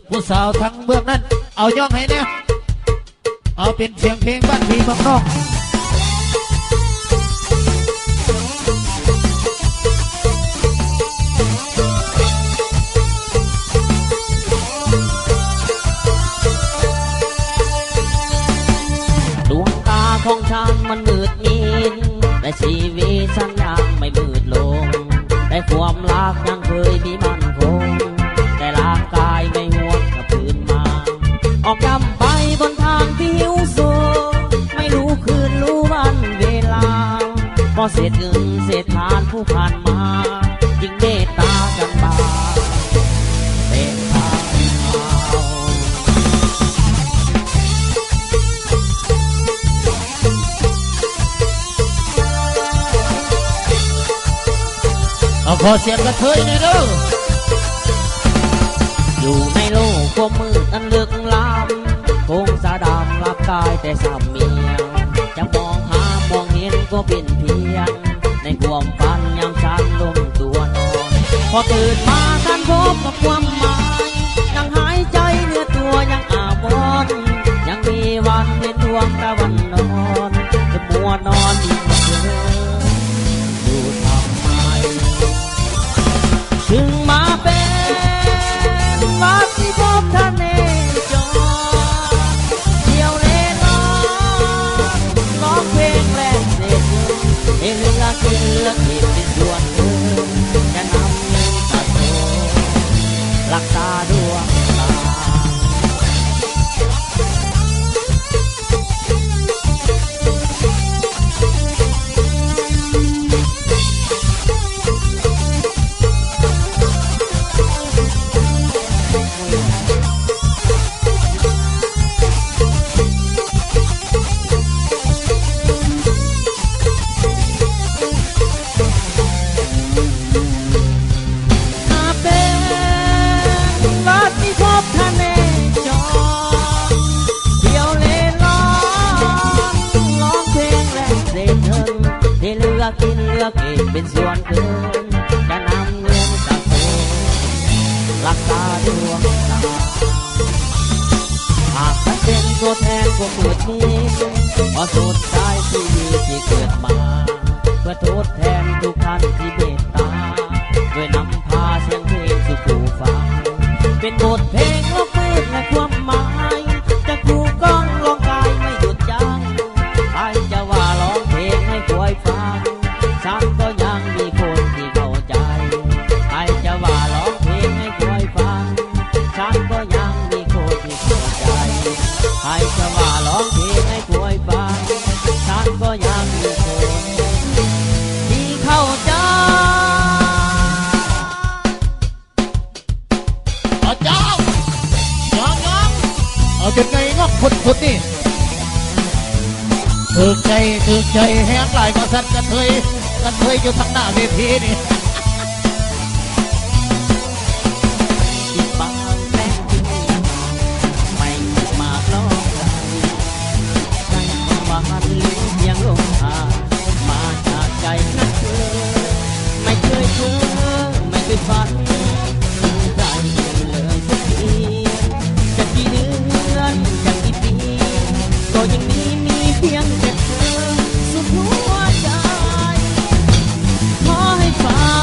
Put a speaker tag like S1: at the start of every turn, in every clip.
S1: ผู้สาวทั้งเบื้องนั้นเอาย่องให้เนี่ยเอาเป็นเสียงเพลงบ้านพี่เมืองนอก
S2: ดวงตาของฉันมันมืดมิดแต่ชีวิตฉันยังไม่มืดลงแต่ความรักยังเคยมีมั่นคงแต่ร่างกายไม่หวนกลับคืนมาออกจำไปบนทางที่หิวโซไม่รู้คืนรู้วันเวลาพอเศษเงินเศษทานผู้ผ่านมาจึงเมตตากันบาเป็นทาง
S1: เอาขอเสียงกระเทยหน่อยเด้อ
S2: อยู่ในโลกความมืดอันลึกล้ำคงสะดำรับกายแต่สามเมียงจะมองหามองเห็นก็เป็นเพียงในความฝันยังฉันลงตัวนอนพอตื่นมาฉันพบกับความหมายยังหายใจเนื้อตัวยังอาบอนยังมีวันเห็นดวงตะวันนอนจะมัวนอนอีกเมื่อดูทำไมถึงมาเป็นรักที่พบท่านเองจอเที่ยวเล่นร้องเพลงแลกเศษเงินเองละกินละกินเป็นส่วนเงินจะนำเงินตัดโตรักษาดวงตากินเลือกเองเป็นส่วนเกินจะนำเงินจากโตรักษาดวงตาหากฉันเป็นตัวแทนของมืดนี้พอสุดท้ายชีวิตที่เกิดมาเพื่อทดแทนทุกท่านที่เมตตาด้วยนำพาเสียงเพลงสู่ผู้ฟังเป็นบทเพลงโลกมืดและความหมายจะครูก้องร้องกายไม่หยุดยั้งใครจะว่าร้องเพลงให้คอยฟังฉันก็ยังมีคนที่เข้าใจใครจะว่าร้องเพลงให้คอยฟังฉันก็ยังมีคนที่เข้าใจใครจะว่าร้องเพลงให้คอยฟังฉันก็ยังมีคนที่เข้าใจ
S1: เอาเจ้าย้องเอาจนไงงอกพุดนี่ถึกใจแห้งหลายก็สัตว์กระเทยอยู่ทางหน้าเวทีนี่
S2: ที่บางแป้งที่ไม่มาล้อใจใจว่าหันลิ้นเพียงลงหามาจากใจนักเธอไม่เคยไม่เคยฝันใจเลยสักทีจะกี่เดือนจะกี่ปีก็ยังมีเพียงแต่เธอสุดหัวใจขอให้ฟัง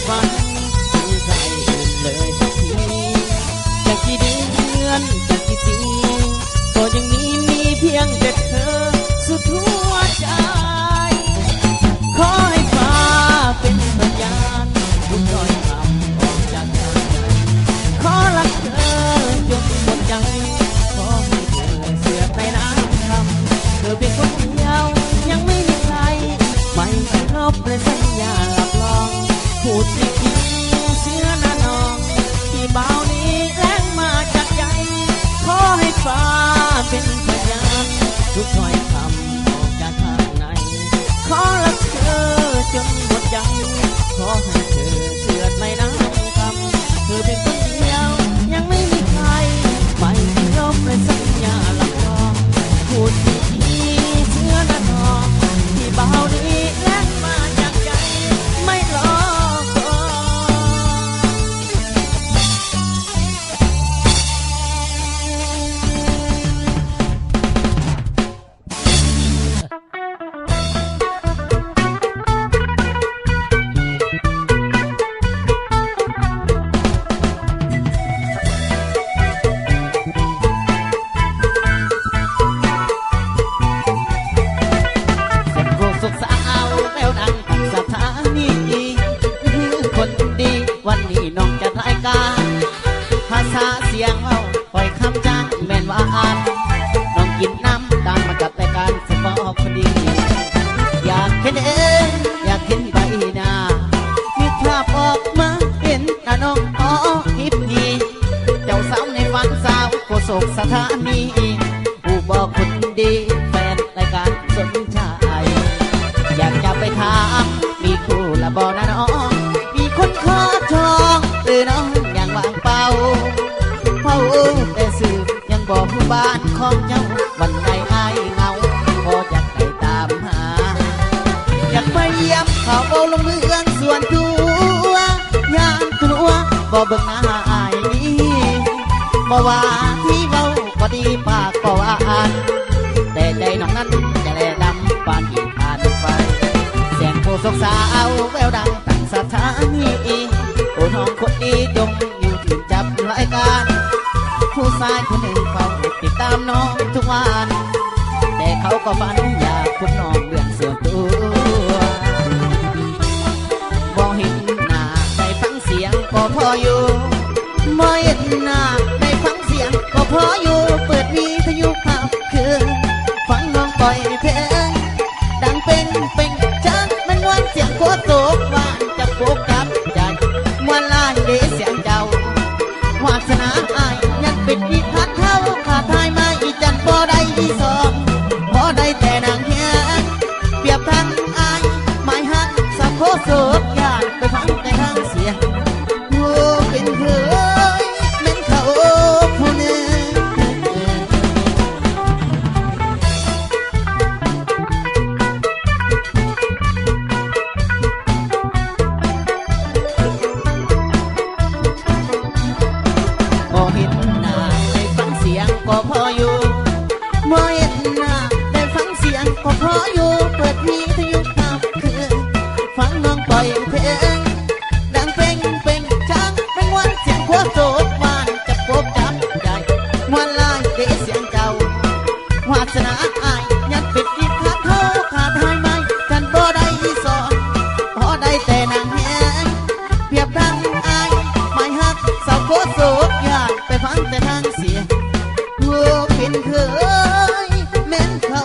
S2: ฝันมีใครอื่นเลยสักทีจากกี่เดือนจากกี่ปีก็ยังมีเพียงแต่เธอสุดหัวใจขอให้ฟ้าเป็นพยานทุกถ้อยคำออกจากใจขอรักเธอจนหมดใจขอให้เธอเสือไปน้ำคำเธอเป็นคนเดียวยังไม่มีใครไม่ให้ลบเลยสัญญาหลับลองพูดจริงเชื่อนะน้องที่เบานี้แรงมาจากใจขอให้ฟ้าเป็นพยานทุกถ้อยคำออกจากข้างในขอรักเธอจนหมดใจขอให้เธอเชื่อในน้ำคำเธอเป็นคนเดียวยังไม่มีใครไม่ให้ลบเลยสัญญาหลับลองพูดจริงเชื่อนะน้องที่เบานี้แรงมาจากใจไม่หลอกสุขสาวแววดังสถานีคนดีวันนี้น้องจะรายการภาษาเสียงเอาปล่อยคำจ้างแม่นว่าอ่านน้องกินน้ำตามมากับรายการสปอร์ตคนดีอยากเห็นอยากเห็นใบหน้ามีภาพออกมาเป็นตาน้องอ๋อฮิปดีเจ้าสาวในฝันสาวโกศกสถานีผู้บอกคนดีแฟนรายการสนใจอยากจะไปถามมีคู่ละบ่นะน้องมีคนขอจองหรือน้องยังวางเป่าเฝ้าแต่สื่อยังบอกผู้บ้านของเจ้าวันใดอายเหงาพออยากไปตามหาอยากไปเยี่ยมเขาเอาลงเมืองส่วนตัวยามกลัวบ่เบิ่งหน้าอายนี้บ่ว่าที่เว้าก็ดีปากก็ว่าอ่านแต่ใจน้องนั้นจะแลดำปานอีกผ่านไปเสียงโคศกสาวแววดังตั้งสถานีโอ้น้องคนนี้จงอยู่ถึงจับรายการผู้ชายคนหนึ่งเขาติดตามน้องทุกวันแต่เขาก็ฝันอยากพบน้องเรื่องส่วนตัวบ่เห็นหน้าได้ฟังเสียงก็พออยู่บ่เห็นหน้าได้ฟังเสียงก็พออยู่เปิดวิทยุภาพคืนฟังน้องปล่อยเพลงดังเป็นจักมันวันเสียงโคตรโศกหวานจะโฟกัสใจมวนลายเดเสียงเจ้าวาสนาอายยังปิดอีกพัดเท่าขาดทายมาอีจันบ่ได้ที่สองบ่ได้แต่นางเฮียเปรียบทั้งอายหมายหักสับโคโศกอยากไปฟังแต่ทางเสียงโอ้เป็นเธอเหม็นเขาผู้หนึ่งบ่เห็นหน้าได้ฟังเสียงก็พออยู่บ่เห็นหน้าได้ฟังเสียงก็พออยู่เปิดวิทยุภาพคืนฟังน้องปล่อยเพลงดังเป็นจังเป็นวันเสียงโคตรโศกหวานจะโฟกัสใจมวนลายเดเสียงเจ้าวาสนาอายยังปิดอีกพัดเท่าขาดทายไม่กันบ่ได้ที่สองพอได้แต่นางแหงเปรียบดังอายไม่หักสาวโคตรโศกอยากไปฟังแต่ทางเสียงโอ้เป็นเคยแม่นเขา